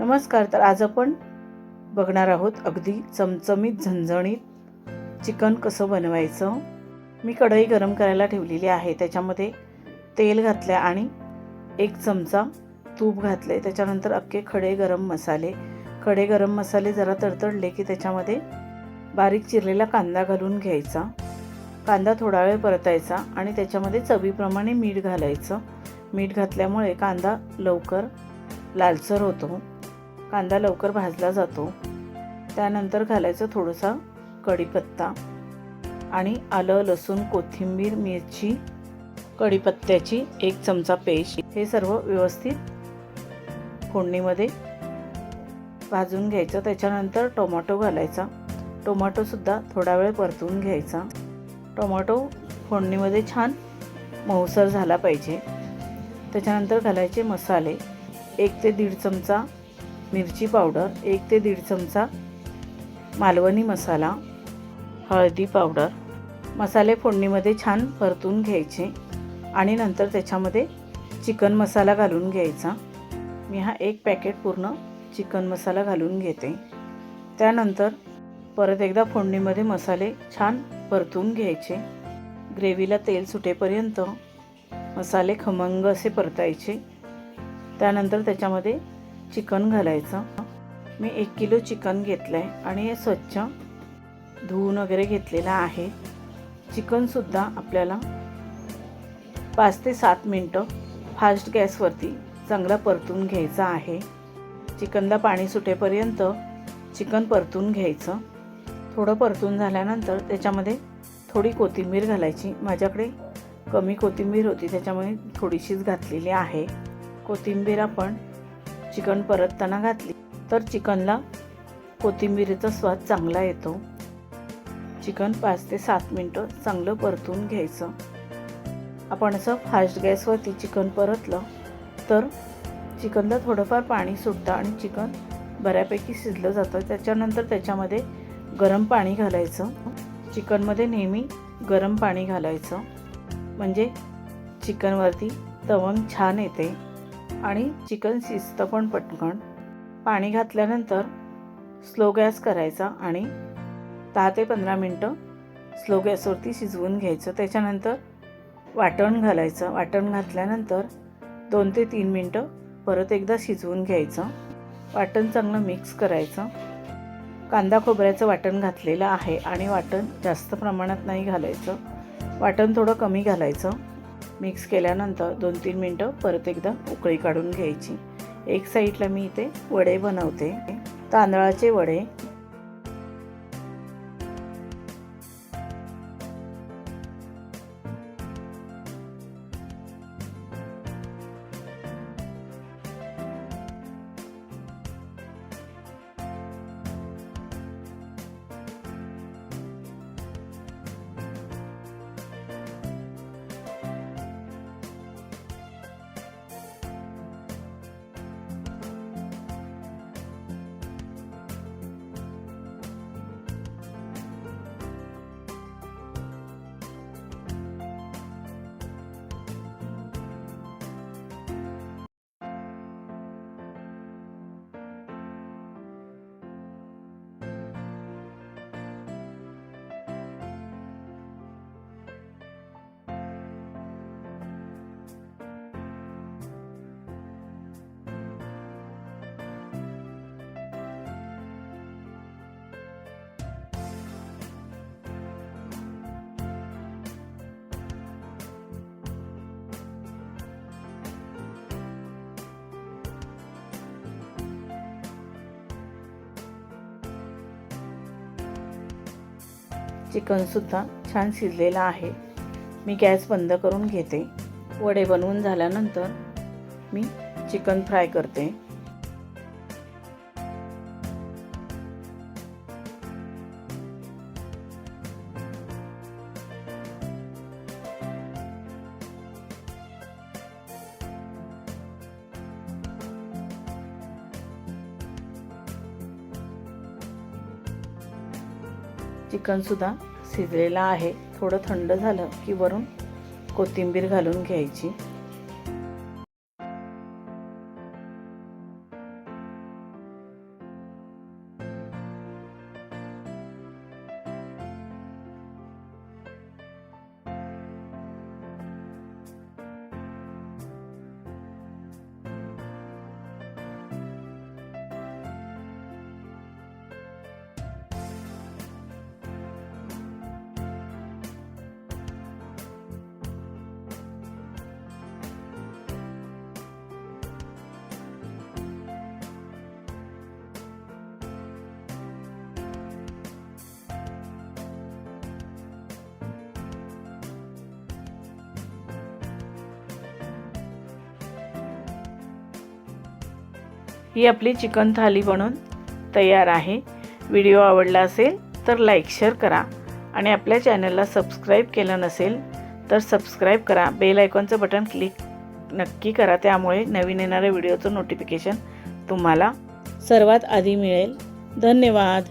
नमस्कार. तर आज आपण बघणार आहोत अगदी चमचमीत झणझणीत चिकन कसं बनवायचं. मी कढई गरम करायला ठेवलेली आहे. त्याच्यामध्ये तेल घातले आणि 1 चमचा तूप घातले. त्याच्यानंतर अख्खे खडे गरम मसाले जरा तडतडले की त्याच्यामध्ये बारीक चिरलेला कांदा घालून घ्यायचा. कांदा थोडा वेळ परतायचा आणि त्याच्यामध्ये चवीप्रमाणे मीठ घालायचं. मीठ घातल्यामुळे कांदा लवकर लालसर होतो, कांदा लवकर भाजला जातो. त्यानंतर घालायचं थोडासा कढीपत्ता आणि आलं, लसूण, कोथिंबीर, मिरची, कढीपत्त्याची 1 चमचा पेस्ट. हे सर्व व्यवस्थित फोडणीमध्ये भाजून घ्यायचं. त्याच्यानंतर टोमॅटो घालायचा. टोमॅटोसुद्धा थोडा वेळ परतून घ्यायचा. टोमॅटो फोडणीमध्ये छान मऊसर झाला पाहिजे. त्याच्यानंतर घालायचे मसाले. 1 ते 1.5 चमचा मिरची पावडर, 1 ते 1.5 चमचा मालवणी मसाला, हळदी पावडर. मसाले फोडणीमध्ये छान परतून घ्यायचे आणि नंतर त्याच्यामध्ये चिकन मसाला घालून घ्यायचा. मी हा 1 पॅकेट पूर्ण चिकन मसाला घालून घेते. त्यानंतर परत एकदा फोडणीमध्ये मसाले छान परतून घ्यायचे. ग्रेव्हीला तेल सुटेपर्यंत मसाले खमंग असे परतायचे. त्यानंतर त्याच्यामध्ये चिकन घालायचं. मी 1 किलो चिकन घेतलं आहे आणि हे स्वच्छ धुवून वगैरे घेतलेलं आहे. चिकनसुद्धा आपल्याला 5 ते 7 मिनटं फास्ट गॅसवरती चांगला परतून घ्यायचा आहे. चिकनला पाणी सुटेपर्यंत चिकन परतून घ्यायचं. थोडं परतून झाल्यानंतर त्याच्यामध्ये थोडी कोथिंबीर घालायची. माझ्याकडे कमी कोथिंबीर होती त्याच्यामुळे थोडीशीच घातलेली आहे. कोथिंबीर आपण चिकन परतताना घातली तर चिकनला कोथिंबीरीचा स्वाद चांगला येतो. चिकन 5 ते 7 मिनटं चांगलं परतून घ्यायचं. आपण असं फास्ट गॅसवरती चिकन परतलं तर चिकनला थोडंफार पाणी सुटतं आणि चिकन बऱ्यापैकी शिजलं जातं. त्याच्यानंतर त्याच्यामध्ये गरम पाणी घालायचं. चिकनमध्ये नेहमी गरम पाणी घालायचं म्हणजे चिकनवरती तवंग छान येते आणि चिकन शिजतं पण पटकन. पाणी घातल्यानंतर स्लो गॅस करायचा आणि 10 ते 15 मिनटं स्लो गॅसवरती शिजवून घ्यायचं. त्याच्यानंतर वाटण घालायचं. वाटण घातल्यानंतर 2 ते 3 मिनटं परत एकदा शिजवून घ्यायचं. वाटण चांगलं मिक्स करायचं. कांदा खोबऱ्याचं वाटण घातलेलं आहे आणि वाटण जास्त प्रमाणात नाही घालायचं. वाटण थोडं कमी घालायचं. मिक्स केल्यानंतर 2-3 मिनटं परत एकदा उकळी काढून घ्यायची. एक साईडला मी इथे वडे बनवते, तांदळाचे वडे. चिकनसुद्धा छान शिजलेलं आहे. मी गॅस बंद करून घेते. वडे बनवून झाल्यानंतर मी चिकन फ्राय करते. चिकनसुद्धा शिजलेला आहे. थोडं थंड झालं की वरून कोथिंबीर घालून घ्यायची. ही आपली चिकन थाली बनून तयार आहे. व्हिडिओ आवडला असेल तर लाईक शेअर करा आणि आपल्या चॅनलला सबस्क्राईब केलं नसेल तर सबस्क्राईब करा. बेल आयकॉनचं बटन क्लिक नक्की करा, त्यामुळे नवीन येणाऱ्या व्हिडिओचं नोटिफिकेशन तुम्हाला सर्वात आधी मिळेल. धन्यवाद.